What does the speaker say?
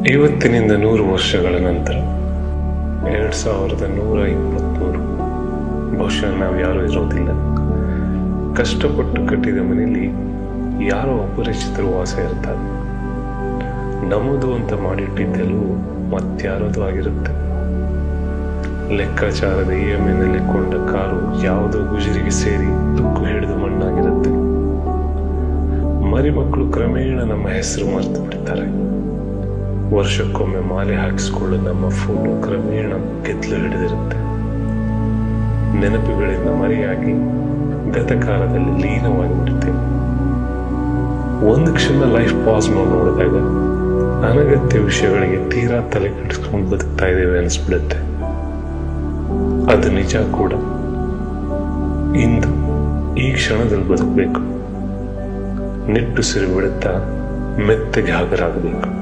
ಇವತ್ತಿನಿಂದ 100 ವರ್ಷಗಳ ನಂತರ 2123 ಬಹುಶಃ ನಾವು ಯಾರೂ ಇರೋದಿಲ್ಲ. ಕಷ್ಟಪಟ್ಟು ಕಟ್ಟಿದ ಮನೆಯಲ್ಲಿ ಯಾರೋ ಅಪರಿಚಿತರು ವಾಸ ಇರ್ತಾರೆ. ನಮ್ಮದು ಅಂತ ಮಾಡಿಟ್ಟಿದ್ದೆಲ್ಲವೂ ಮತ್ಯಾರದು ಆಗಿರುತ್ತೆ. ಲೆಕ್ಕಾಚಾರದ EMI ಕೊಂಡ ಕಾರು ಯಾವುದೋ ಗುಜರಿಗೆ ಸೇರಿ ತುಕ್ಕು ಹಿಡಿದು ಮಣ್ಣಾಗಿರುತ್ತೆ. ಮರಿಮಕ್ಕಳು ಕ್ರಮೇಣ ನಮ್ಮ ಹೆಸರು ಮರೆತು ಬಿಡ್ತಾರೆ. ವರ್ಷಕ್ಕೊಮ್ಮೆ ಮಾಲೆ ಹಾಕಿಸ್ಕೊಳ್ಳೋ ನಮ್ಮ ಫೋಟೋ ಕ್ರಮೇಣ ಗೆದ್ಲು ಹಿಡಿದಿರುತ್ತೆ. ನೆನಪುಗಳಿಂದ ಮರೆಯಾಗಿ ಗತಕಾಲದಲ್ಲಿ ಲೀನವಾಗಿ ಬಿಡುತ್ತೇವೆ. ಒಂದು ಕ್ಷಣ ಲೈಫ್ ಪಾಸ್ ಮಾಡಿ ನೋಡಿದಾಗ ಅನಗತ್ಯ ವಿಷಯಗಳಿಗೆ ತೀರಾ ತಲೆ ಕೆಡಿಸ್ಕೊಂಡು ಬದುಕ್ತಾ ಇದ್ದೇವೆ ಅನಿಸ್ಬಿಡುತ್ತೆ. ಅದು ನಿಜ ಕೂಡ. ಇಂದು ಈ ಕ್ಷಣದಲ್ಲಿ ಬದುಕಬೇಕು. ನಿಟ್ಟುಸಿರು ಬಿಡುತ್ತಾ ಮೆತ್ತಗೆ ಹಾಗರಾಗಬೇಕು.